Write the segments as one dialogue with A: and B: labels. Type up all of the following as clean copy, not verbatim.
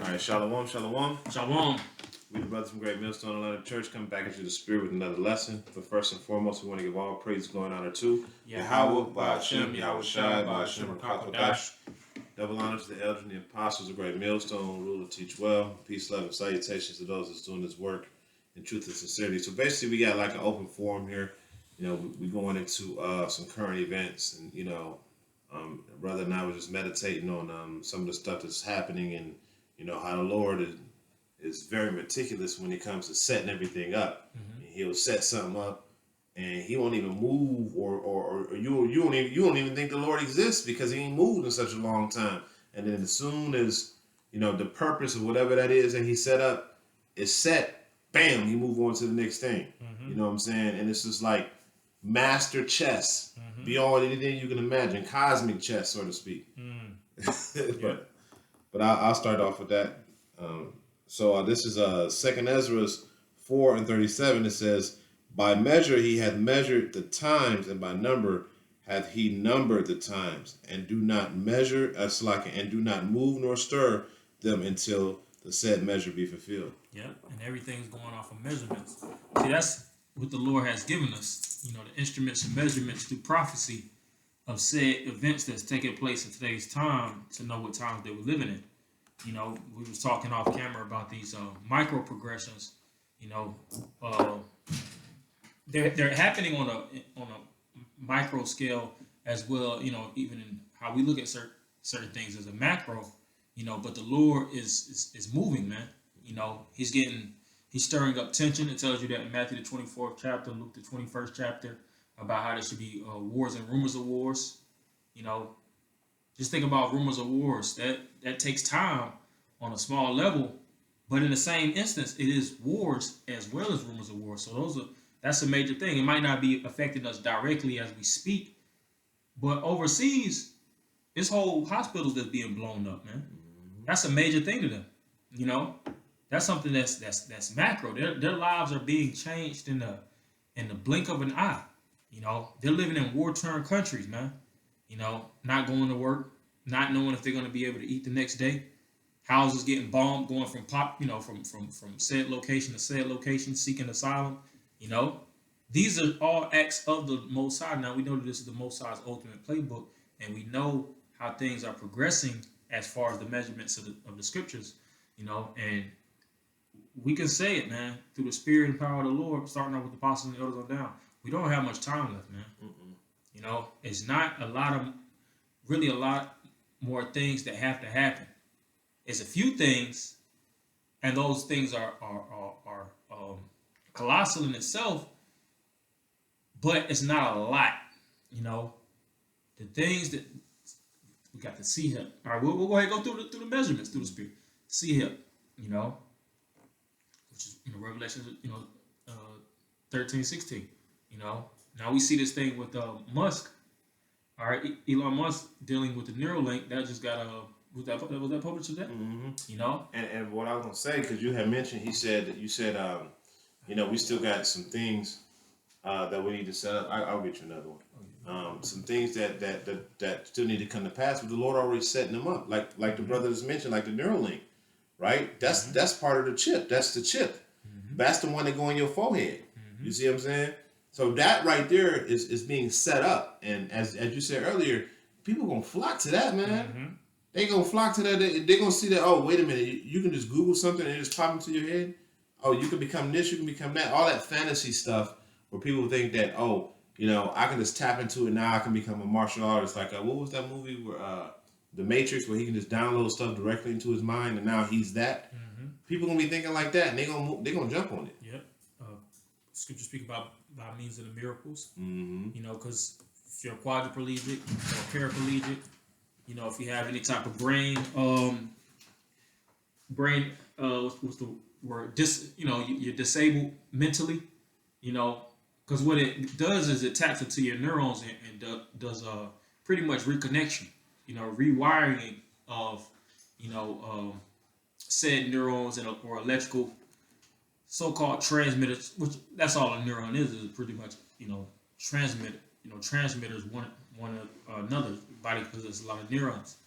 A: All right, shalom, shalom.
B: Shalom.
A: We the brothers from Great Millstone Atlanta Church come back into the spirit with another lesson. But first and foremost, we want to give all praise, glory, and honor to Yahweh, Ba'ashem, Yahweh Shai, Ba'ashem, Rakakodash. Double honor to the elders and the apostles of Great Millstone, rule and teach well. Peace, love, and salutations to those that's doing this work in truth and sincerity. So basically, we got like an open forum here. You know, we going into some current events, and brother and I were just meditating on some of the stuff that's happening, and how the Lord is very meticulous when it comes to setting everything up. Mm-hmm. He'll set something up, and he won't even move, or you don't even think the Lord exists because he ain't moved in such a long time. And then as soon as the purpose of whatever that is that he set up is set, bam, you move on to the next thing. Mm-hmm. You know what I'm saying? And it's just like master chess, mm-hmm. beyond anything you can imagine, cosmic chess, so to speak. Mm. But I'll start off with that. So this is 2 Ezra 4:37. It says, "By measure he hath measured the times, and by number hath he numbered the times, and do not measure and do not move nor stir them until the said measure be fulfilled."
B: Yeah, and everything's going off of measurements. See, that's what the Lord has given us. The instruments and measurements through prophecy of said events that's taking place in today's time to know what times they were living in. We was talking off camera about these micro progressions. They're happening on a micro scale as well. Even in how we look at certain things as a macro. But the Lord is moving, man. He's stirring up tension. It tells you that in Matthew the 24th chapter, Luke the 21st chapter, about how there should be wars and rumors of wars. Just think about rumors of wars. That takes time on a small level, but in the same instance, it is wars as well as rumors of wars. So that's a major thing. It might not be affecting us directly as we speak, but overseas, this whole hospitals that's being blown up, man. That's a major thing to them. That's something that's macro. Their lives are being changed in the blink of an eye. They're living in war-torn countries, man. Not going to work, not knowing if they're going to be able to eat the next day. Houses getting bombed, going from from said location to said location, seeking asylum. These are all acts of the Most High. Now we know that this is the Most High's ultimate playbook, and we know how things are progressing as far as the measurements of the scriptures. And we can say it, man, through the spirit and power of the Lord, starting off with the apostles and the elders on down. We don't have much time left, man. Mm-mm. It's not a lot more things that have to happen. It's a few things, and those things are colossal in itself, but it's not a lot. The things that we got to see here. All right, we'll go ahead and go through the measurements through the spirit. See here, which is Revelation, 13:16. Now we see this thing with Musk. All right, Elon Musk dealing with the Neuralink that just got was that published today? Mm-hmm.
A: And what I was gonna say, because you had mentioned, you said we still got some things that we need to set up. I'll get you another one. Some things that still need to come to pass, but the Lord already setting them up, like the brother just mentioned, like the Neuralink, right? That's part of the chip. That's the chip. Mm-hmm. That's the one that go in your forehead. Mm-hmm. You see what I'm saying? So that right there is being set up, and as you said earlier, people gonna flock to that, man. Mm-hmm. They gonna flock to that. They gonna see that. Oh, wait a minute! You can just Google something and it just pop into your head. Oh, you can become this. You can become that. All that fantasy stuff where people think that I can just tap into it now. I can become a martial artist. Like what was that movie where The Matrix, where he can just download stuff directly into his mind, and now he's that. Mm-hmm. People gonna be thinking like that, and they gonna jump on it.
B: Yep. Scripture speak about by means of the miracles. Mm-hmm. Because if you're quadriplegic or paraplegic, if you have any type of brain, what's the word? You're disabled mentally. Because what it does is it taps into your neurons and does pretty much reconnection. Rewiring of said neurons or electrical so-called transmitters, which that's all a neuron is pretty much transmitters one another body, because there's a lot of neurons.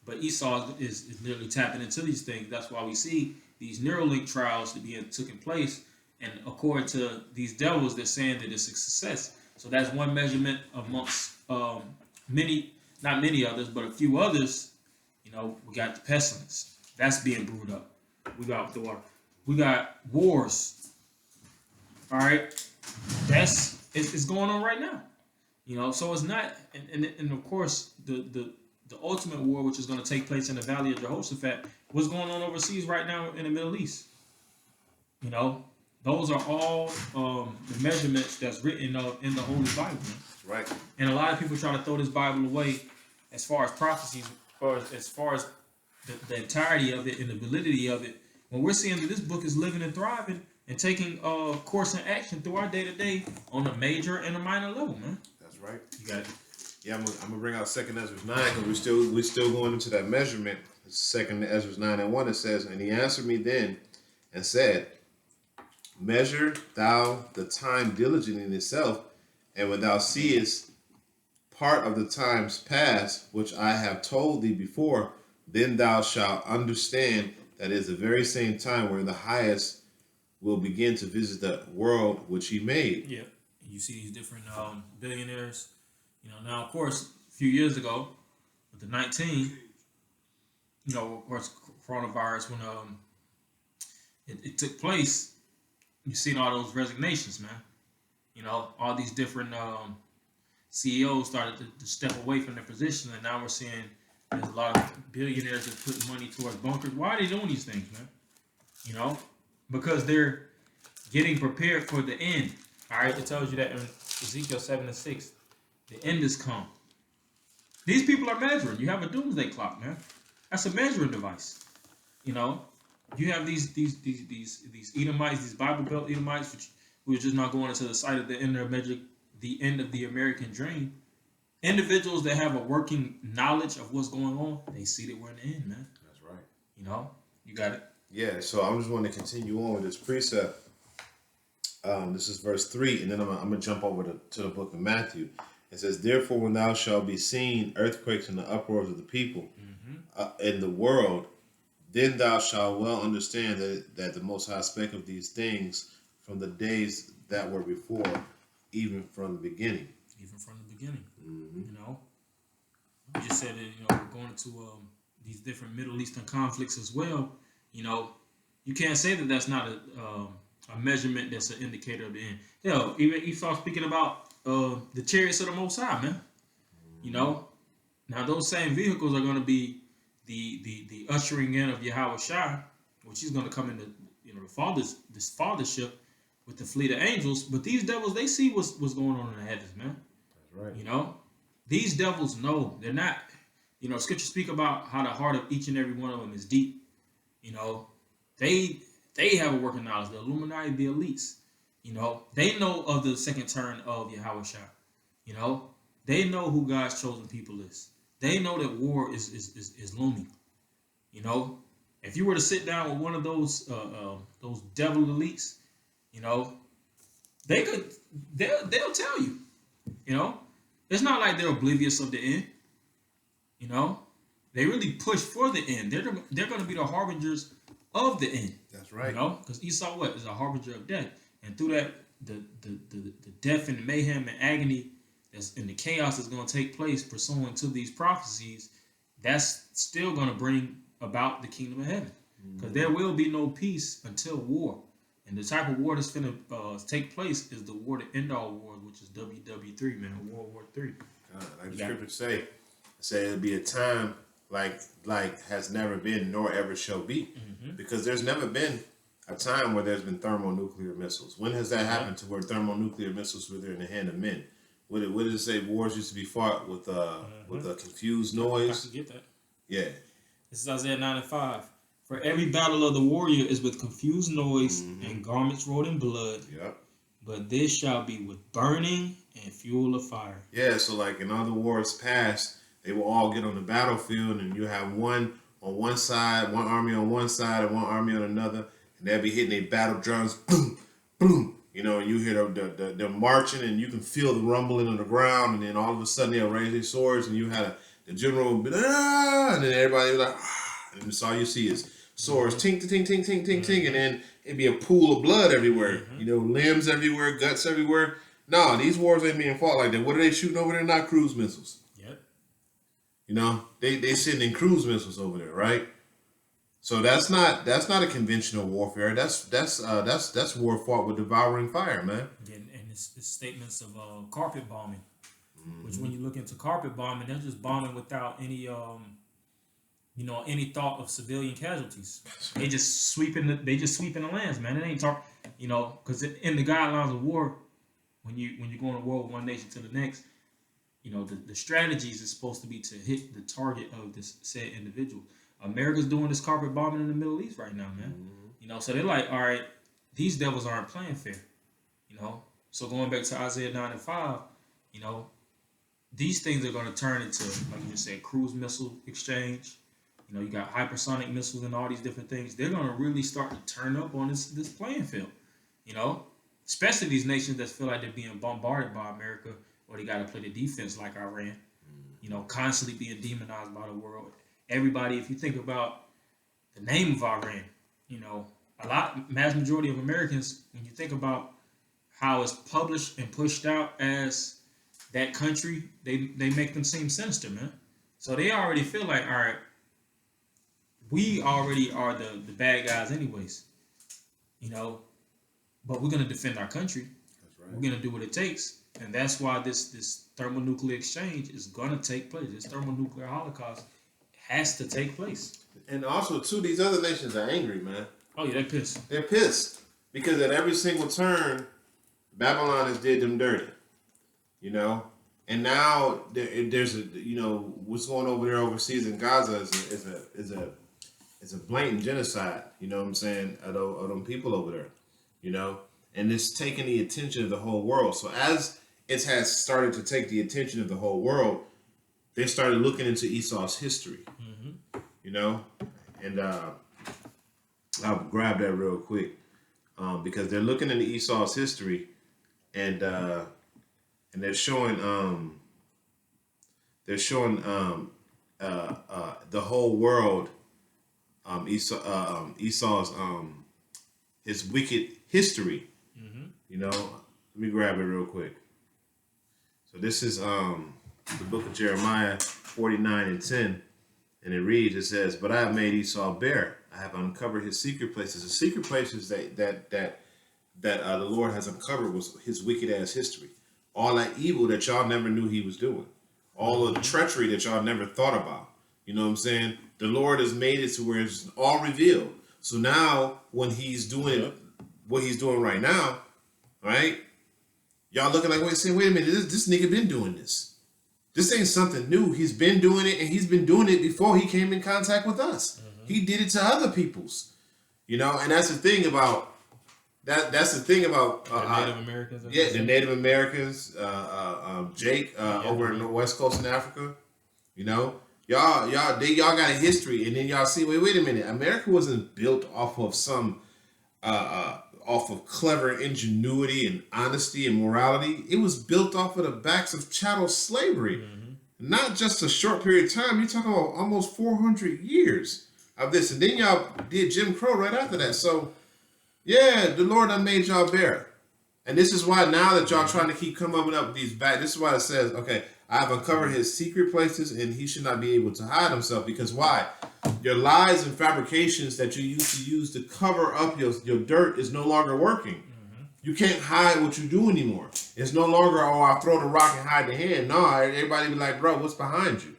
B: But Esau is literally tapping into these things. That's why we see these Neuralink trials to be taking place. And according to these devils, they're saying that it's a success. So that's one measurement amongst many, not many others, but a few others. You know, we got the pestilence. That's being brewed up. We got the water. We got wars. All right. It's going on right now. You know, so it's not, and of course, the ultimate war, which is going to take place in the Valley of Jehoshaphat, what's going on overseas right now in the Middle East. You know, those are all the measurements that's written in the Holy Bible. Man.
A: Right.
B: And a lot of people try to throw this Bible away as far as prophecies, or as far as the entirety of it and the validity of it. When we're seeing that this book is living and thriving and taking course and action through our day to day on a major and a minor level, man.
A: That's right.
B: You got it.
A: Yeah, I'm gonna bring out 2 Ezra 9 because we're still going into that measurement. 2 Ezra 9:1 it says, and he answered me then and said, measure thou the time diligently in itself, and when thou seest part of the times past, which I have told thee before, then thou shalt understand that it is the very same time where the highest will begin to visit the world which he made.
B: Yeah. You see these different billionaires. You know, now, of course, a few years ago, with the 19, you know, of course, coronavirus, when it took place, you seen all those resignations, man. You know, all these different CEOs started to step away from their position, and now we're seeing there's a lot of billionaires that put money towards bunkers. Why are they doing these things, man? You know, because they're getting prepared for the end. All right, it tells you that in Ezekiel 7:6, the end is come. These people are measuring. You have a doomsday clock, man. That's a measuring device. You know, you have these Edomites, these Bible Belt Edomites, which we're just not going into the sight of the end of the American dream. Individuals that have a working knowledge of what's going on, they see that we're in the end, man.
A: That's right.
B: You know, you got it.
A: Yeah, so I'm just want to continue on with this precept. This is verse 3, and then I'm going to jump over to the book of Matthew. It says, therefore, when thou shalt be seen earthquakes and the uproars of the people in the world, then thou shalt well understand that the Most High spake of these things from the days that were before, even from the beginning.
B: Even from the beginning. You know, you just said that, you know, we're going into these different Middle Eastern conflicts as well. You know, you can't say that that's not a measurement that's an indicator of the end. Hell, even Esau speaking about the chariots of the Most High, man. You know, now those same vehicles are going to be the ushering in of Yahweh Shai, which he's going to come into, you know, this fathership with the fleet of angels. But these devils, they see what's going on in the heavens, man.
A: That's right.
B: You know, these devils know they're not. You know, Scripture speak about how the heart of each and every one of them is deep. You know, they have a working knowledge. The Illuminati, the elites. You know, they know of the second turn of Yahweh Shai. You know, they know who God's chosen people is. They know that war is looming. You know, if you were to sit down with one of those devil elites, you know, they'll tell you. You know, it's not like they're oblivious of the end. You know, they really push for the end. They're going to be the harbingers of the end.
A: That's right.
B: You know, because Esau is a harbinger of death, and through that, the death and the mayhem and agony and the chaos that's going to take place pursuant to these prophecies, that's still going to bring about the kingdom of heaven. Because there will be no peace until war. And the type of war that's going to take place is the war to end all wars, which is WW3, man, World War III.
A: Like the scriptures say it'll be a time like has never been nor ever shall be. Because there's never been a time where there's been thermonuclear missiles. When has that happened to where thermonuclear missiles were in the hand of men? What did it say? Wars used to be fought with a confused noise.
B: I can get that.
A: Yeah.
B: This is Isaiah 9:5. For every battle of the warrior is with confused noise and garments rolled in blood.
A: Yep.
B: But this shall be with burning and fuel of fire.
A: Yeah, so like in other wars past, they will all get on the battlefield and you have one on one side, one army on one side and one army on another, and they'll be hitting their battle drums, boom, boom. You know, and you hear them marching and you can feel the rumbling on the ground, and then all of a sudden they'll raise their swords and you had the general would be like, ah, and then everybody would be like, ah, and that's all you see is swords, tink, tink, tink, tink, tink, tink, and then it'd be a pool of blood everywhere. You know, limbs everywhere, guts everywhere. No, these wars ain't being fought like that. What are they shooting over there? Not cruise missiles.
B: Yep.
A: You know, they sending cruise missiles over there, right? So that's not a conventional warfare. That's war fought with devouring fire, man.
B: And it's statements of carpet bombing, which when you look into carpet bombing, they're just bombing without any any thought of civilian casualties. They just sweeping the lands, man. It ain't talk, because in the guidelines of war, when you go on a war with one nation to the next, the strategies is supposed to be to hit the target of this said individual. America's doing this carpet bombing in the Middle East right now, man. So they're like, all right, these devils aren't playing fair. So going back to Isaiah 9 and 5, these things are going to turn into, like you just said, cruise missile exchange. You got hypersonic missiles and all these different things. They're going to really start to turn up on this playing field. Especially these nations that feel like they're being bombarded by America, or they got to play the defense like Iran. Constantly being demonized by the world. Everybody, if you think about the name of Iran, mass majority of Americans, when you think about how it's published and pushed out as that country, they make them seem sinister, man. So they already feel like, all right, we already are the bad guys anyways, but we're going to defend our country. That's right. We're going to do what it takes. And that's why this thermonuclear exchange is going to take place. This thermonuclear holocaust has to take place.
A: And also, too, these other nations are angry, man.
B: Oh, yeah, they're pissed.
A: They're pissed. Because at every single turn, Babylon has did them dirty. And now there's what's going over there overseas in Gaza is a blatant genocide. You know what I'm saying? Of them people over there. And it's taking the attention of the whole world. So as it has started to take the attention of the whole world, they started looking into Esau's history. And I'll grab that real quick because they're looking into Esau's history, and they're showing the whole world Esau's his wicked history. Let me grab it real quick. So this is the book of Jeremiah 49 and 10, and it reads, it says, "But I have made Esau bare. I have uncovered his secret places." The secret places that the Lord has uncovered was his wicked ass history. All that evil that y'all never knew he was doing. All of the treachery that y'all never thought about. You know what I'm saying? The Lord has made it to where it's all revealed. So now when he's doing what he's doing right now, right? Y'all looking like, wait a minute, this nigga been doing this. This ain't something new. He's been doing it, and he's been doing it before he came in contact with us. He did it to other peoples. And that's the thing about that's the thing about
B: the Native Americans.
A: The Native Americans, Jake over in the West Coast in Africa. Y'all got a history, and then y'all see, wait a minute, America wasn't built off of some off of clever ingenuity and honesty and morality. It was built off of the backs of chattel slavery. Not just a short period of time. You're talking about almost 400 years of this. And then y'all did Jim Crow right after that. So, yeah, the Lord done made y'all bare. And this is why now that y'all trying to keep coming up with these back, this is why it says, okay, I have uncovered his secret places, and he should not be able to hide himself. Because why? Your lies and fabrications that you used to use to cover up your dirt is no longer working. You can't hide what you do anymore. It's no longer, I throw the rock and hide the hand. No, everybody be like, bro, what's behind you?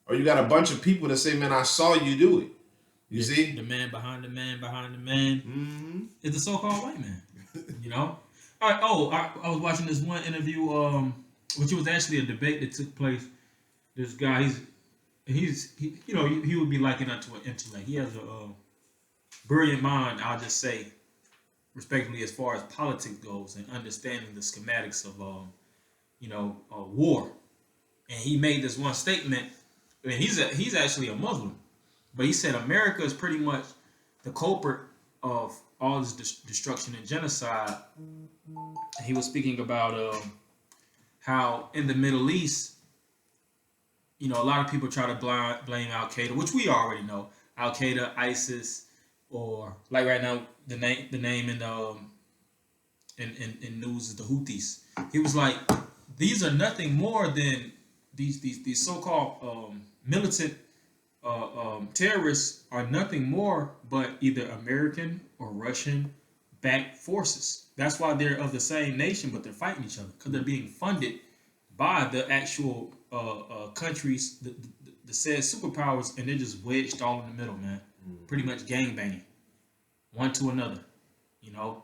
A: Or you got a bunch of people that say, man, I saw you do it. You see?
B: The man behind the man behind the man is the so-called white man. All right. Oh, I was watching this one interview, which was actually a debate that took place. This guy, he would be likened unto an intellect. He has a brilliant mind, I'll just say, respectively, as far as politics goes and understanding the schematics of war. And he made this one statement, and he's actually a Muslim, but he said America is pretty much the culprit of all this destruction and genocide. He was speaking about how in the Middle East you know, a lot of people try to blame Al Qaeda, which we already know. Al Qaeda, ISIS, or like right now, the name in news is the Houthis. He was like, these are nothing more than these so-called militant terrorists are nothing more but either American or Russian backed forces. That's why they're of the same nation, but they're fighting each other because they're being funded by the actual countries, the said superpowers, and they're just wedged all in the middle, man. Pretty much gangbanging, one to another. You know,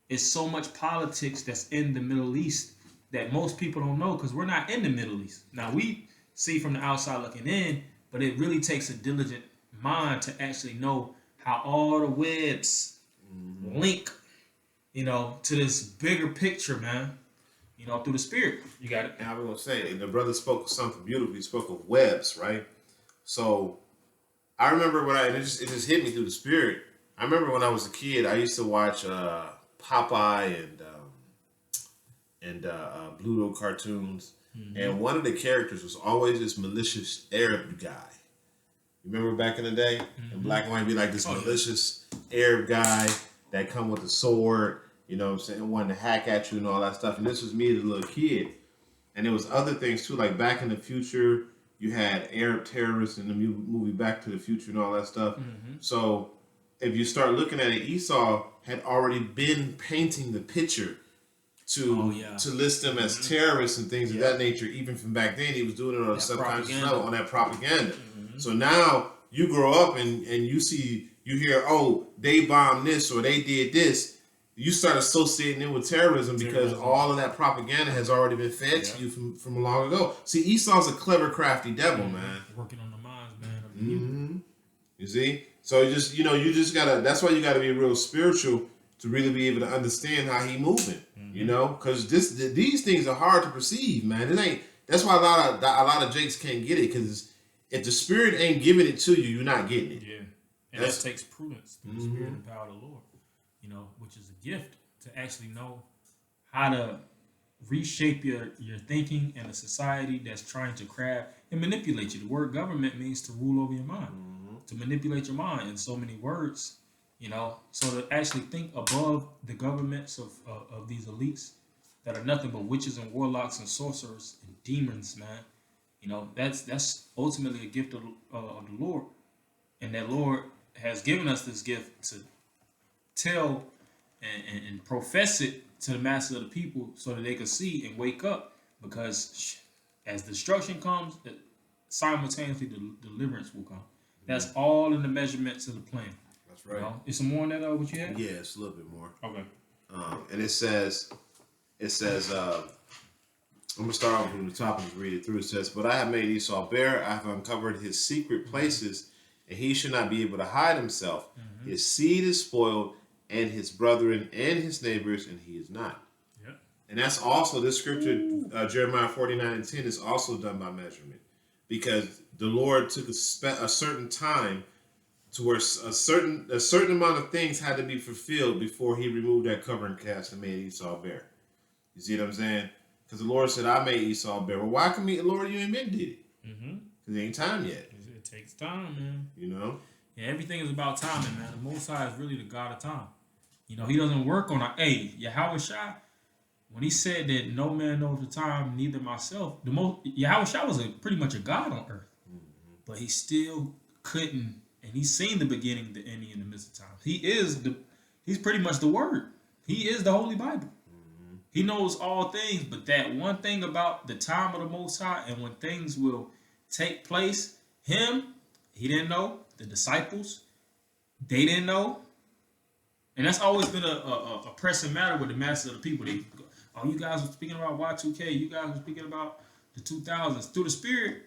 B: it's so much politics that's in the Middle East that most people don't know because we're not in the Middle East. Now we see from the outside looking in, but it really takes a diligent mind to actually know how all the webs link, you know, to this bigger picture, man. You know, through the spirit. You got it.
A: And I was gonna say, the brother spoke of something beautiful. He spoke of webs, right? So I remember it just hit me through the spirit. I remember when I was a kid, I used to watch Popeye and Bluto cartoons, and one of the characters was always this malicious Arab guy. You remember back in the day, in black and white, be like this malicious Arab guy that come with a sword. You know what I'm saying? Wanting to hack at you and all that stuff. And this was me as a little kid. And there was other things too, like Back in the Future, you had Arab terrorists in the movie Back to the Future and all that stuff. So if you start looking at it, Esau had already been painting the picture to list them as terrorists and things of that nature. Even from back then, he was doing it on a subconscious level, on that propaganda. So now you grow up and you hear, oh, they bombed this or they did this. You start associating it with terrorism because all of that propaganda has already been fed to you from long ago. See, Esau's a clever, crafty devil, man.
B: Working on the minds, man.
A: You see? So you just gotta. That's why you gotta be real spiritual to really be able to understand how he moving. You know, because these things are hard to perceive, man. It ain't. That's why a lot of Jakes can't get it because if the spirit ain't giving it to you, you're not getting it.
B: Yeah, and that takes prudence through the spirit and power of the Lord. You know, which is a gift to actually know how to reshape your thinking in a society that's trying to craft and manipulate you. The word government means to rule over your mind, to manipulate your mind in so many words, you know. So to actually think above the governments of these elites that are nothing but witches and warlocks and sorcerers and demons, man. You know, that's ultimately a gift of the Lord. And that Lord has given us this gift to tell and profess it to the masses of the people so that they can see and wake up, because as destruction comes, simultaneously the deliverance will come. That's all in the measurements of the plan.
A: That's right.
B: You know? Is some more on that what you had?
A: Yeah, it's a little bit more.
B: Okay.
A: And it says I'm going to start off from the top and read it through. It says, "But I have made Esau bare, I have uncovered his secret places, and he should not be able to hide himself. His seed is spoiled, and his brethren and his neighbors, and he is not."
B: Yep.
A: And that's also, this scripture, Jeremiah 49:10, is also done by measurement. Because the Lord took a certain time to where a certain amount of things had to be fulfilled before he removed that covering cast and made Esau bare. You see what I'm saying? Because the Lord said, "I made Esau bare." Well, why come Lord, you ain't been did it? Because it ain't time yet.
B: It takes time, man.
A: You know?
B: Yeah, everything is about timing, man. The Most High is really the God of time. You know, he doesn't work on Yahweh Shai, when he said that no man knows the time, neither myself, Yahweh Shai was pretty much a God on earth. But he still couldn't, and he's seen the beginning, the ending, in the midst of time. He's pretty much the Word. He is the Holy Bible. He knows all things, but that one thing about the time of the Most High and when things will take place, he didn't know. The disciples, they didn't know. And that's always been a pressing matter with the masses of the people. You guys were speaking about Y2K. You guys were speaking about the 2000s. Through the Spirit,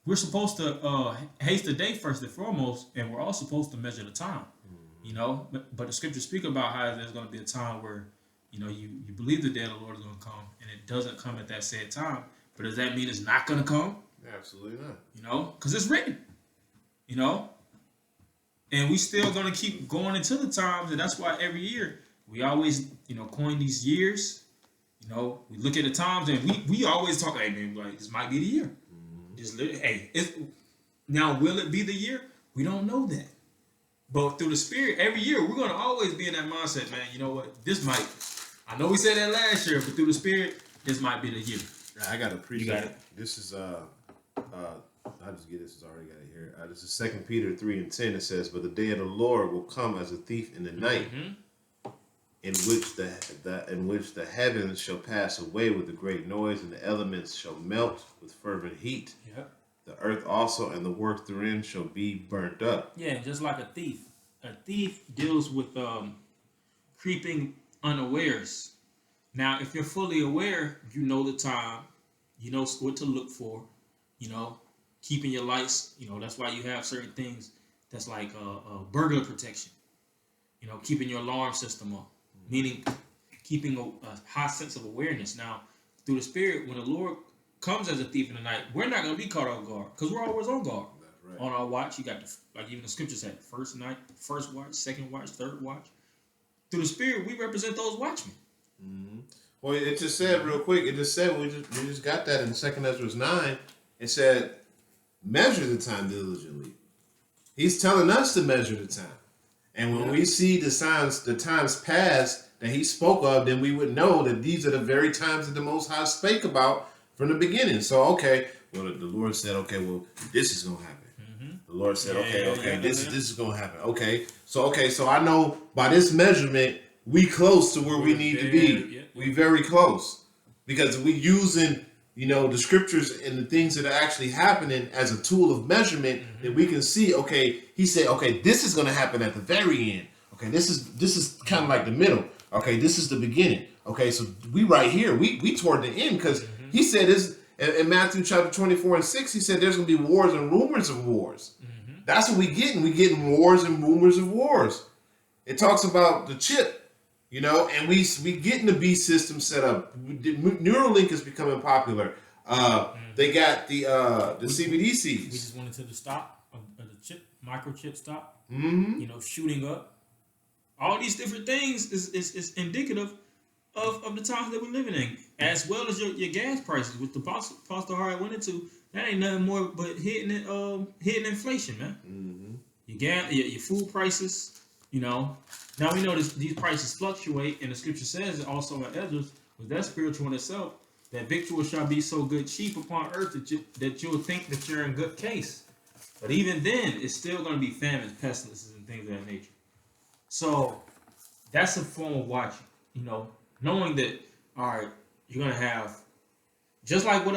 B: we're supposed to haste the day first and foremost, and we're all supposed to measure the time. You know, but the scriptures speak about how there's going to be a time where, you know, you believe the day of the Lord is going to come, and it doesn't come at that said time. But does that mean it's not going to come?
A: Absolutely not.
B: You know, because it's written. You know, and we still going to keep going into the times, and that's why every year we always, you know, coin these years. You know, we look at the times, and we always talk, hey man, like, this might be the year. just hey, now will it be the year? We don't know that. But through the Spirit, every year we're gonna always be in that mindset, man. You know what? This might. I know we said that last year, but through the Spirit, this might be the year.
A: I gotta appreciate
B: You got
A: it. This is I just get this. It's already got it here. This is 2 Peter 3:10. It says, "But the day of the Lord will come as a thief in the night, in which the heavens shall pass away with a great noise, and the elements shall melt with fervent heat.
B: Yep.
A: The earth also and the work therein shall be burnt up."
B: Yeah, just like a thief. A thief deals with creeping unawares. Now, if you're fully aware, you know the time, you know what to look for, you know, keeping your lights, you know, that's why you have certain things that's like burglar protection, you know, keeping your alarm system up, meaning keeping a high sense of awareness. Now, through the Spirit, when the Lord comes as a thief in the night, we're not going to be caught off guard because we're always on guard.
A: That's right.
B: On our watch, you got like even the scripture said, first watch, second watch, third watch. Through the Spirit, we represent those watchmen.
A: Mm-hmm. Well, it just said real quick. It just said we just got that in 2 Ezra 9. It said, "Measure the time diligently." He's telling us to measure the time, and when we see the times past that he spoke of, then we would know that these are the very times that the Most High spake about from the beginning. So, okay, well, the Lord said, okay, well, this is gonna happen. The Lord said, this is gonna happen. Okay, so I know by this measurement we close to where we need to be. We very close because we using the scriptures and the things that are actually happening as a tool of measurement that we can see. Okay, he said, okay, this is gonna happen at the very end. Okay, this is kind of like the middle. Okay, this is the beginning. Okay, so we right here, we toward the end because he said this in Matthew chapter 24:6. He said there's gonna be wars and rumors of wars. That's what we getting. We getting wars and rumors of wars. It talks about the chip, and we getting the B system set up. Neuralink is becoming popular. They got the CBDCs.
B: We just went into the stock of the chip, microchip stock. Shooting up. All these different things is indicative of the times that we're living in, as well as your gas prices, which the Pastor Hart went into. That ain't nothing more but hitting inflation, man. Your food prices, Now we know these prices fluctuate, and the scripture says also in Ezra, with that spiritual in itself, that victual shall be so good cheap upon earth that you'll think that you're in good case. But even then, it's still going to be famines, pestilences, and things of that nature. So that's a form of watching, knowing that, all right, you're going to have, just like with,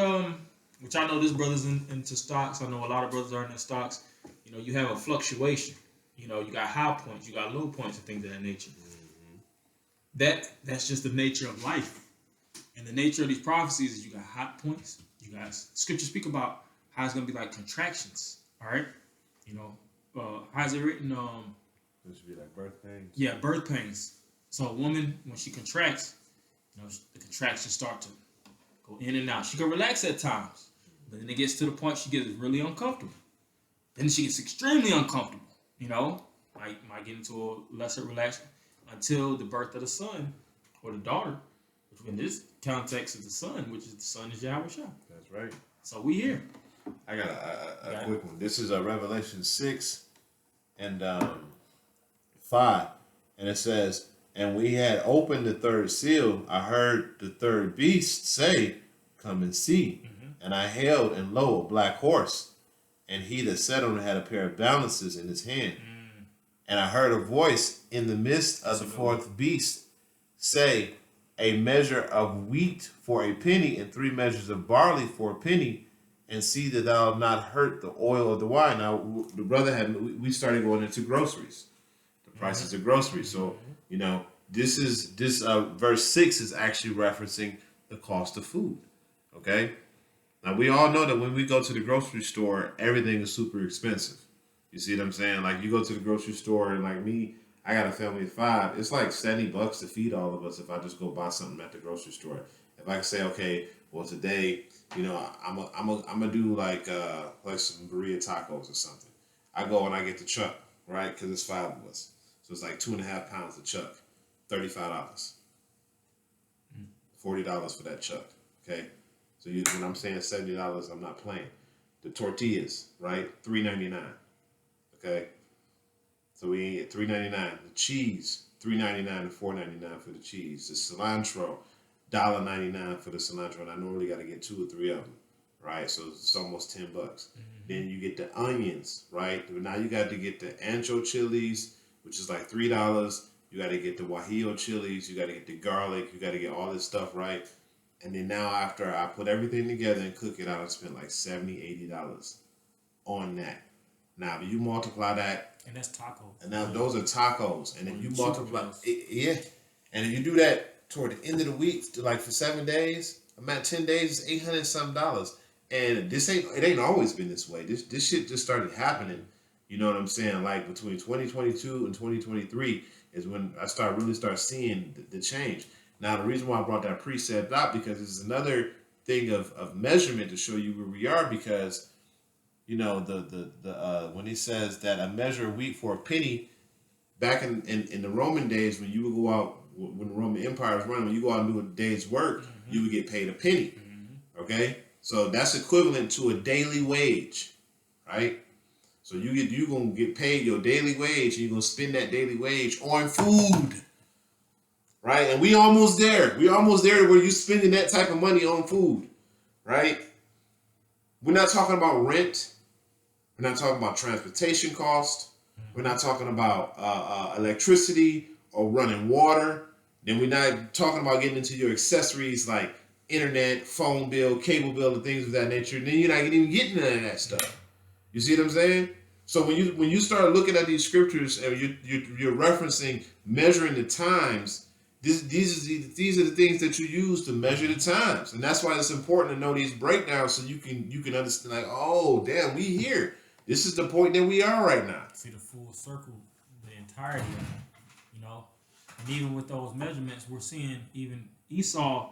B: which I know this brother's into stocks. I know a lot of brothers are into stocks. You have a fluctuation. You got high points, you got low points, and things of that nature. That's just the nature of life. And the nature of these prophecies is you got hot points. You guys, scripture speak about how it's going to be like contractions. All right? How's it written?
A: This should be like birth pains.
B: Yeah, birth pains. So a woman, when she contracts, the contractions start to go in and out. She can relax at times, but then it gets to the point she gets really uncomfortable. Then she gets extremely uncomfortable. Might get into a lesser relaxation until the birth of the son or the daughter, which in this context is the son, which is the son is Yahweh Shah.
A: That's right.
B: So we here.
A: I got a quick one. This is Revelation 6 and 5, and it says, "And we had opened the third seal. I heard the third beast say, 'Come and see.' And I hailed, and lo, a black horse. And he that sat on it had a pair of balances in his hand. And I heard a voice in the midst of the fourth beast say, 'A measure of wheat for a penny, and 3 measures of barley for a penny, and see that thou have not hurt the oil of the wine.'" Now, the brother we started going into groceries, the prices of groceries. So, this verse 6 is actually referencing the cost of food. Okay. Now, we all know that when we go to the grocery store, everything is super expensive. You see what I'm saying? Like, you go to the grocery store, and like me, I got a family of 5. It's like $70 to feed all of us if I just go buy something at the grocery store. If I can say, okay, well, today, I'm gonna do like some burrito tacos or something. I go and I get the chuck, right? Because it's 5 of us, so it's like 2.5 pounds of chuck, $35, $40 for that chuck. Okay. So when I'm saying $70, I'm not playing. the tortillas, right? $3.99. Okay. So we at $3.99. The cheese, $3.99 to $4.99 for the cheese. The cilantro, $1.99 for the cilantro. And I normally got to get 2 or 3 of them, right? So it's almost $10. Then you get the onions, right? Now you got to get the ancho chilies, which is like $3. You got to get the guajillo chilies. You got to get the garlic. You got to get all this stuff, right? And then now after I put everything together and cook it, I spent like $70, $80 on that. Now, you multiply that.
B: And that's tacos.
A: And now those are tacos. And then you multiply. Yeah. And then you do that toward the end of the week, like for 7 days. I'm at 10 days, it's $800 something. And it ain't always been this way. This shit just started happening. You know what I'm saying? Like between 2022 and 2023 is when I really start seeing the change. Now, the reason why I brought that precept out, because it's another thing of measurement to show you where we are, because, you know, when he says that a measure of wheat for a penny, back in the Roman days, when you would go out, when the Roman Empire was running, when you go out and do a day's work, you would get paid a penny. Okay? So that's equivalent to a daily wage, right? So you're going to get paid your daily wage, and you're going to spend that daily wage on food. Right? And we almost there. We almost there where you spending that type of money on food. Right? We're not talking about rent. We're not talking about transportation cost. We're not talking about electricity or running water. Then we're not talking about getting into your accessories like internet, phone bill, cable bill, and things of that nature. And then you're not even getting none of that stuff. You see what I'm saying? So when you start looking at these scriptures and you're referencing measuring the times, these are the things that you use to measure the times, and that's why it's important to know these breakdowns so you can understand. Like, oh, damn, we here. This is the point that we are right now.
B: See the full circle, the entirety of it, you know. And even with those measurements, we're seeing even Esau,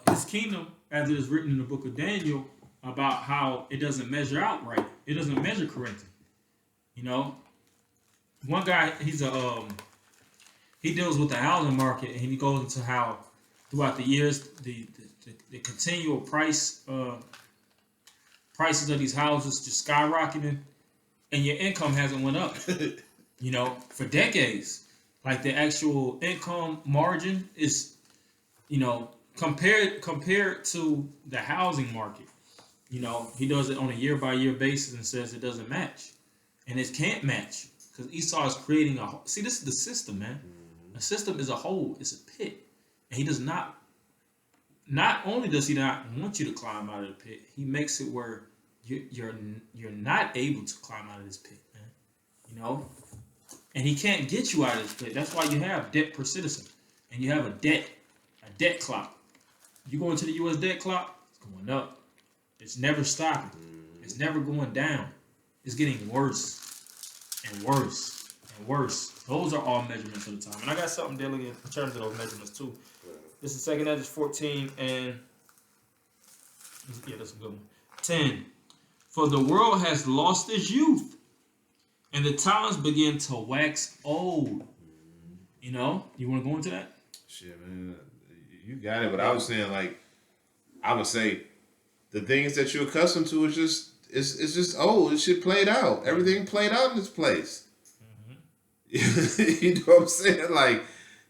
B: his kingdom, as it is written in the book of Daniel, about how it doesn't measure out right. It doesn't measure correctly. You know, one guy, he deals with the housing market, and he goes into how throughout the years the continual prices of these houses just skyrocketing, and your income hasn't went up. You know, for decades, like the actual income margin is, you know, compared to the housing market. You know, he does it on a year-by-year basis and says it doesn't match. And it can't match because Esau is creating this is the system, man. A system is a hole. It's a pit. And he does not only does he not want you to climb out of the pit, he makes it where you're not able to climb out of this pit, man. You know? And he can't get you out of this pit. That's why you have debt per citizen. And you have a debt clock. You go into the U.S. debt clock, it's going up. It's never stopping. It's never going down. It's getting worse and worse and worse. Those are all measurements of the time. And I got something dealing in terms of those measurements too. This is 2 Edges 14 and that's a good one. 10. For the world has lost its youth, and the times begin to wax old. You know? You want to go into that?
A: Shit, man. You got it. But I was saying, like, I would say the things that you're accustomed to is just old. This shit played out. Everything played out in this place. You know what I'm saying? Like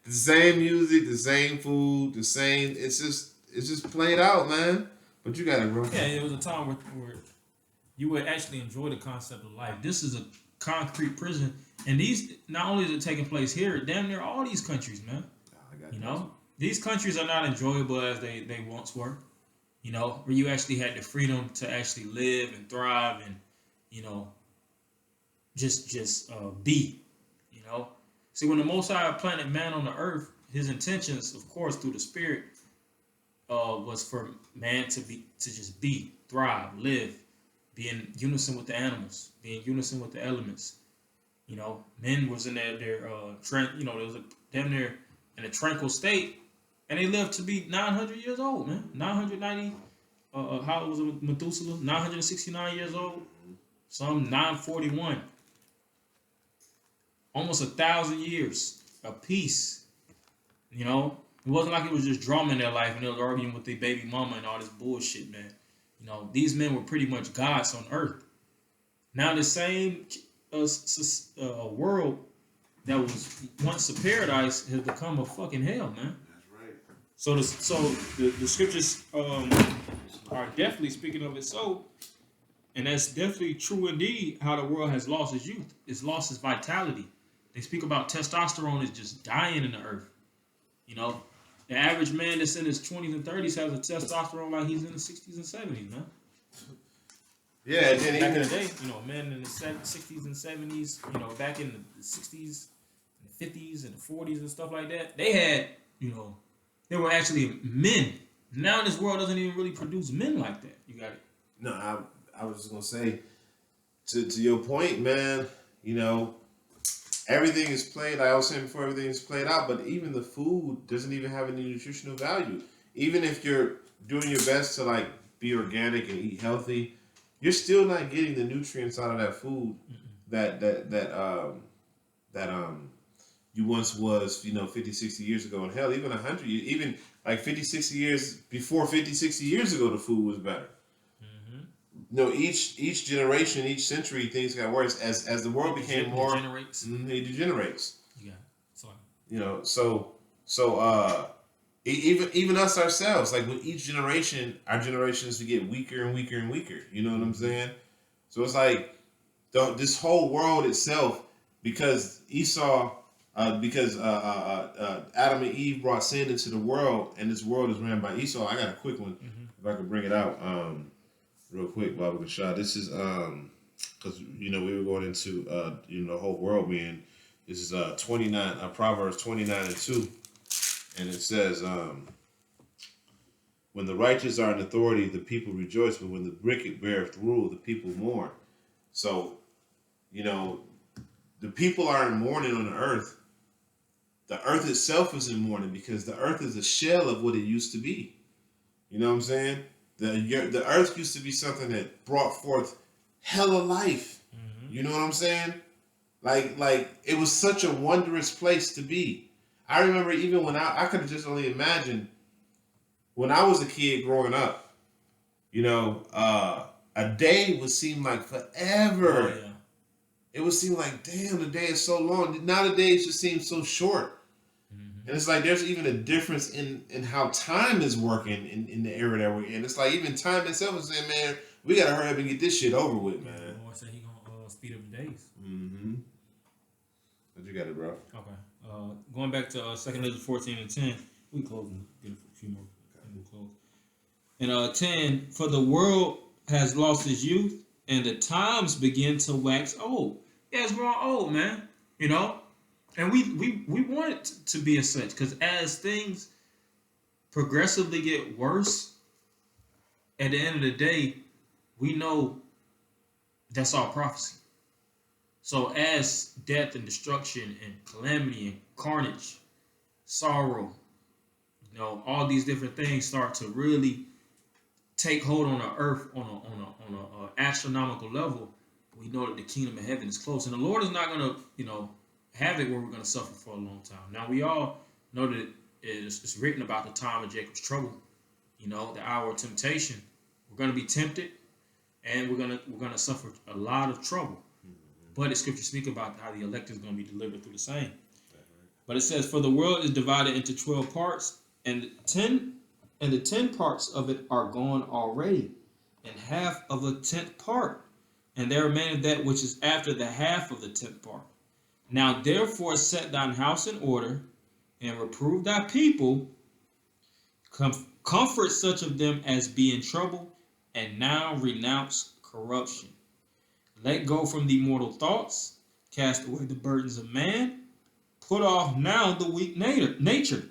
A: the same music, the same food, the same. It's just played out, man. But you gotta grow.
B: Yeah, it was a time where you would actually enjoy the concept of life. This is a concrete prison, and these not only is it taking place here, damn near all these countries, man. You know, these countries are not enjoyable as they once were. You know, where you actually had the freedom to actually live and thrive and, you know, just be, you know. See, when the Most High planted man on the earth, his intentions, of course, through the Spirit, was for man to just be, thrive, live, be in unison with the animals, be in unison with the elements. You know, men was in there there was damn near in a tranquil state. And they lived to be 900 years old, man. 990, how old was it, Methuselah? 969 years old. Some 941. Almost 1,000 years of peace. You know? It wasn't like it was just drama in their life and they were arguing with their baby mama and all this bullshit, man. You know, these men were pretty much gods on earth. Now the same world that was once a paradise has become a fucking hell, man.
A: That's right.
B: So the scriptures are definitely speaking of it. So, and that's definitely true indeed. How the world has lost its youth, it's lost its vitality. They speak about testosterone is just dying in the earth. You know, the average man that's in his 20s and 30s has a testosterone like he's in the 60s and 70s, man.
A: Yeah, and then
B: back in the day, you know, men in the 60s and 70s, you know, back in the 60s, and the 50s, and the 40s and stuff like that, they had, you know, they were actually men. Now this world doesn't even really produce men like that. You got it.
A: No, I was just gonna say, to your point, man. You know, everything is played. Like I was saying before, everything is played out. But even the food doesn't even have any nutritional value. Even if you're doing your best to like be organic and eat healthy, you're still not getting the nutrients out of that food that you once was, you know, 50, 60 years ago. And hell, even 100, even like 50, 60 years before 50, 60 years ago, the food was better. Mm-hmm. You know, each generation, each century, things got worse as the world became more.
B: Degenerates.
A: It degenerates.
B: Yeah. Sorry.
A: You know, so even us ourselves, like with each generation, our generations to get weaker and weaker and weaker. You know what I'm saying? So it's like this whole world itself, because Adam and Eve brought sin into the world, and this world is ran by Esau. I got a quick one, if I could bring it out, real quick, Baba Kashad. This is because you know we were going into you know the whole world being. This is 29 Proverbs 29:2. And it says, when the righteous are in authority, the people rejoice, but when the wicked beareth rule, the people mourn. So, you know, the people are in mourning on the earth. The earth itself is in mourning because the earth is a shell of what it used to be. You know what I'm saying? The earth used to be something that brought forth hella life. Mm-hmm. You know what I'm saying? Like it was such a wondrous place to be. I remember even when I could have just only imagined when I was a kid growing up, you know, a day would seem like forever. Oh, yeah. It would seem like, damn, the day is so long. Now the days just seem so short. Mm-hmm. And it's like there's even a difference in how time is working in the era that we're in. It's like even time itself is saying, man, we got to hurry up and get this shit over with, man.
B: The Lord said he going to speed up the days.
A: Mm-hmm. But you got it, bro.
B: Okay. Going back to 2 Corinthians 14:10, we close and get a few more, and we'll close. And 10, for the world has lost its youth, and the times begin to wax old. Yeah, it's growing old, man. You know, and we want it to be as such, because as things progressively get worse, at the end of the day, we know that's all prophecy. So as death and destruction and calamity and carnage, sorrow, you know, all these different things start to really take hold on the earth on a astronomical level, we know that the kingdom of heaven is close. And the Lord is not going to, you know, have it where we're going to suffer for a long time. Now, we all know that it's written about the time of Jacob's trouble, you know, the hour of temptation. We're going to be tempted, and we're going to suffer a lot of trouble. But the scriptures speak about how the elect is going to be delivered through the same. But it says, for the world is divided into 12 parts, and the 10 parts of it are gone already, and half of a 10th part. And there remaineth that which is after the half of the 10th part. Now therefore set thine house in order, and reprove thy people, comfort such of them as be in trouble, and now renounce corruption. Let go from the mortal thoughts, cast away the burdens of man, put off now the weak nature,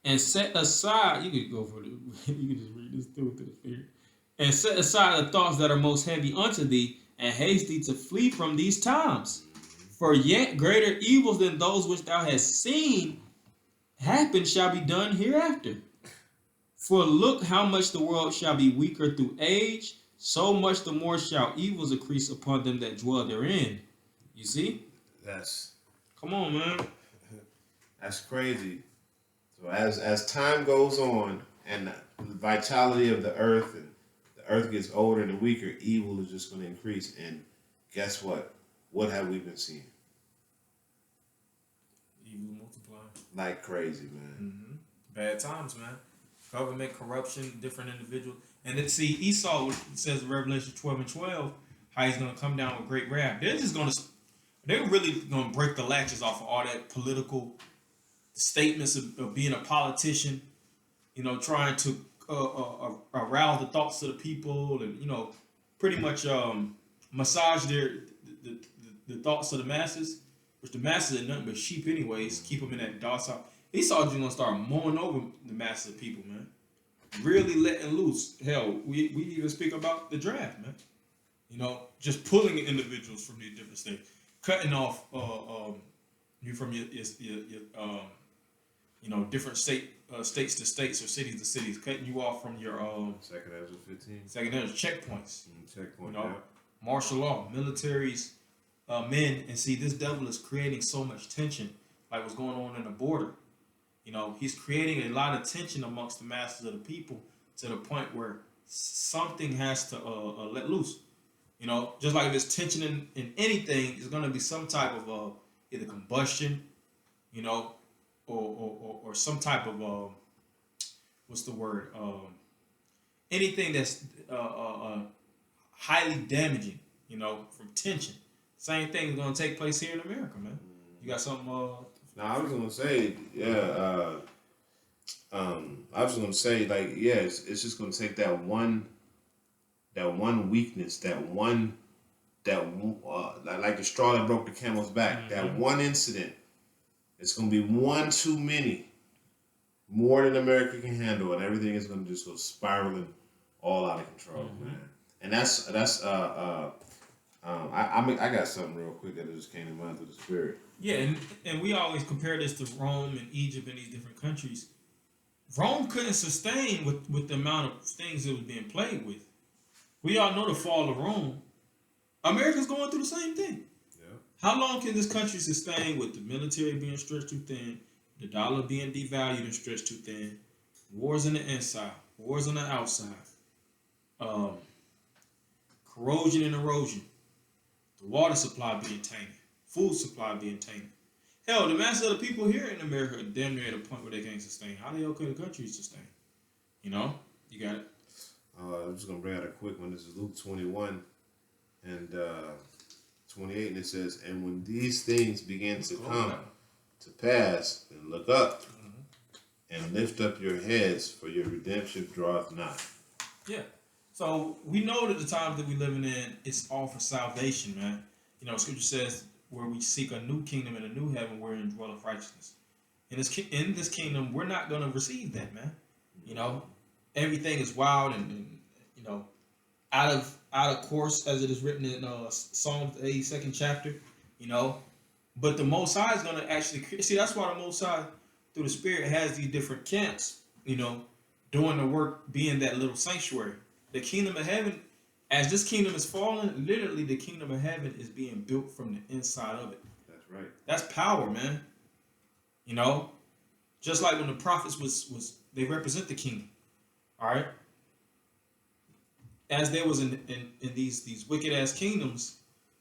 B: and set aside, you could go for it, you can just read this through to the fear, and set aside the thoughts that are most heavy unto thee, and haste thee to flee from these times. For yet greater evils than those which thou hast seen happen shall be done hereafter. For look how much the world shall be weaker through age, so much the more shall evils increase upon them that dwell therein. You see?
A: Come
B: on, man.
A: That's crazy. So as time goes on, and vitality of the earth, and the earth gets older and weaker, evil is just going to increase. And guess what? What have we been seeing?
C: Evil multiplying.
A: Like crazy, man.
C: Mm-hmm. Bad times, man. Government corruption, different individuals. And then see, Esau, it says in Revelation 12:12, how he's going to come down with great wrath. They're really going to break the latches off of all that political statements of being a politician, trying to arouse the thoughts of the people and, pretty much massage the thoughts of the masses, which the masses are nothing but sheep anyways, keep them in that docile. Esau just going to start mowing over the masses of people, man. Really letting loose. Hell, we even speak about the draft, man. Just pulling individuals from these different states, cutting off you from your different states to states or cities to cities, cutting you off from your
A: Second Ezra 15.
C: second checkpoints.
A: Checkpoint.
C: Martial law, militaries, men, and see this devil is creating so much tension, like what's going on in the border. He's creating a lot of tension amongst the masses of the people to the point where something has to let loose. Just like there's tension in anything, there's going to be some type of either combustion, or some type of what's the word? Anything that's highly damaging, from tension. Same thing is going to take place here in America, man. You got something?
A: Now I was gonna say, I was gonna say, like, it's just gonna take that one weakness, like the straw that broke the camel's back. Mm-hmm. That one incident, it's gonna be one too many, more than America can handle, and everything is gonna just go spiraling all out of control, man. And that's I got something real quick that just came to mind through the spirit.
C: Yeah, and we always compare this to Rome and Egypt and these different countries. Rome couldn't sustain with the amount of things it was being played with. We all know the fall of Rome. America's going through the same thing.
A: Yeah.
C: How long can this country sustain with the military being stretched too thin, the dollar being devalued and stretched too thin, wars on the inside, wars on the outside, corrosion and erosion, the water supply being tainted, food supply being tainted. Hell, the mass of the people here in America are damn near at a point where they can't sustain. How the hell can the country sustain? You got it.
A: I'm just gonna bring out a quick one. This is Luke 21 and 28, and it says, "And when these things begin to come to pass, then look up and lift up your heads, for your redemption draweth nigh."
C: Yeah. So we know that the times that we're living in, it's all for salvation, man. Scripture says, where we seek a new kingdom and a new heaven wherein dwelleth righteousness. In this kingdom, we're not going to receive that, man. Everything is wild and out of course, as it is written in Psalm 82nd chapter. But the Most High is going to actually see. That's why the Most High, through the Spirit, has these different camps. Doing the work, being that little sanctuary. The kingdom of heaven, as this kingdom is falling, literally the kingdom of heaven is being built from the inside of it.
A: That's right.
C: That's power, man. Just like when the prophets was they represent the kingdom. All right. As there was in these wicked ass kingdoms,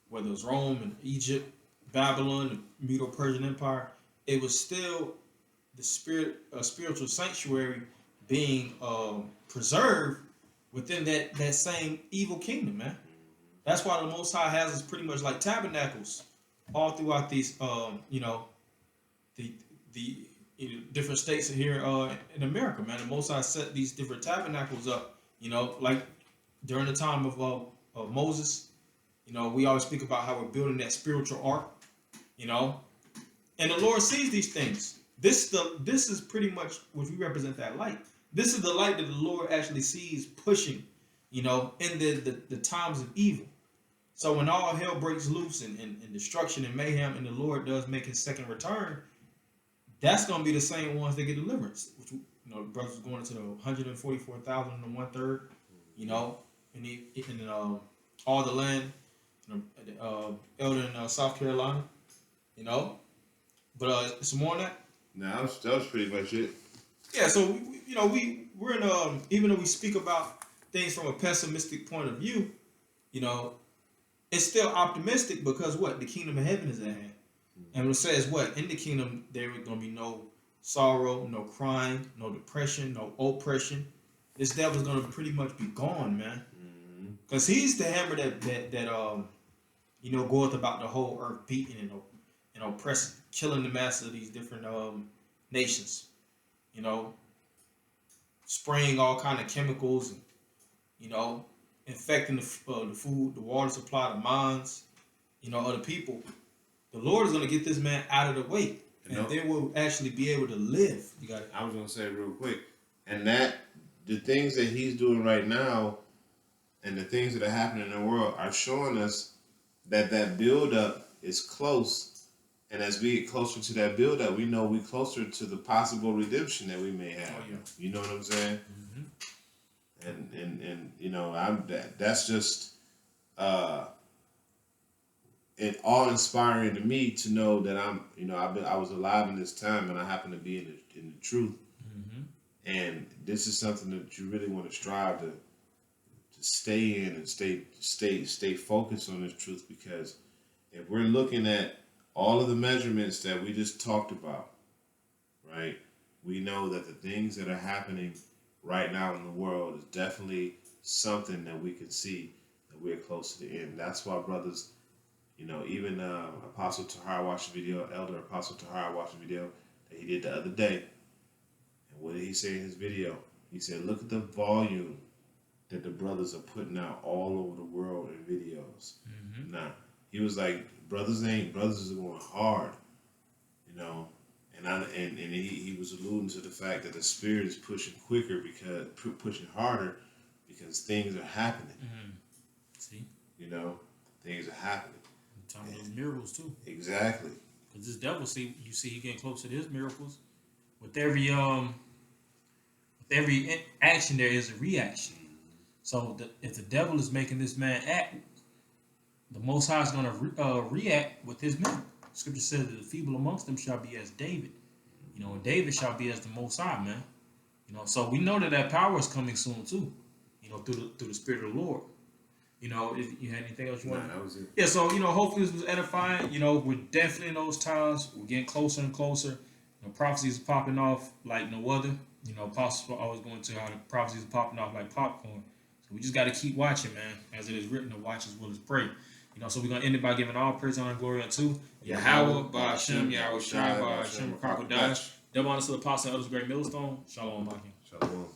C: whether it was Rome and Egypt, Babylon, the Medo-Persian Empire, it was still the spiritual sanctuary being preserved within that same evil kingdom, man. That's why the Most High has us pretty much like tabernacles all throughout these, the different states here in America, man. The Most High set these different tabernacles up, like during the time of Moses. We always speak about how we're building that spiritual ark, and the Lord sees these things. This is pretty much which we represent that light. This is the light that the Lord actually sees pushing, in the times of evil. So when all hell breaks loose and destruction and mayhem, and the Lord does make his second return, that's going to be the same ones that get deliverance. Which, brothers going into the 144,000 and 1/3, and all the land, Elder in South Carolina, But some more on that?
A: Nah, that was pretty much it.
C: Yeah, so we're in even though we speak about things from a pessimistic point of view, you know, it's still optimistic because what? The kingdom of heaven is at hand. And it says what? In the kingdom there is gonna be no sorrow, no crying, no depression, no oppression. This devil's gonna pretty much be gone, man. Because he's the hammer that goeth about the whole earth beating and oppressing, killing the mass of these different nations, you know, spraying all kind of chemicals and, infecting the food, the water supply, the minds, of the people. The Lord is going to get this man out of the way, and they will actually be able to live. You got it.
A: I was going to say real quick, and that the things that he's doing right now, and the things that are happening in the world are showing us that build up is close, and as we get closer to that build up, we know we're closer to the possible redemption that we may have.
C: Oh, yeah.
A: You know what I'm saying? Mm-hmm. And that's just it all inspiring to me to know that I was alive in this time and I happen to be in the truth. Mm-hmm. And this is something that you really want to strive to stay in and stay focused on this truth, because if we're looking at all of the measurements that we just talked about, right, we know that the things that are happening right now in the world is definitely something that we can see that we're close to the end. That's why, brothers, even Apostle Tahar watched a video, Elder Apostle Tahar watched a video that he did the other day. And what did he say in his video? He said, look at the volume that the brothers are putting out all over the world in videos. Mm-hmm. Now, he was like, brothers are going hard, and he was alluding to the fact that the spirit is pushing harder because things are happening.
B: Mm-hmm. See,
A: things are happening.
B: Talking those miracles too.
A: Exactly.
B: Because this devil, he getting closer to his miracles. With every action, there is a reaction. So if the devil is making this man act, the Most High is going to react with his miracle. Scripture says that the feeble amongst them shall be as David. And David shall be as the Most High, man. So we know that power is coming soon too. Through the Spirit of the Lord. If you had anything else you wanted?
A: That was it.
B: Yeah, so, hopefully this was edifying. We're definitely in those times. We're getting closer and closer. Prophecies are popping off like no other. Apostles are always going to how the prophecies are popping off like popcorn. So we just got to keep watching, man. As it is written, to watch as well as pray. So we're going to end it by giving all praise, honor, and glory unto Yahweh, Ba'ashem, Yahweh Shai, Ba'ashem, Rakakadash. Double honor to the apostle, elders, great millstone. Shalom, Maki.
A: Shalom.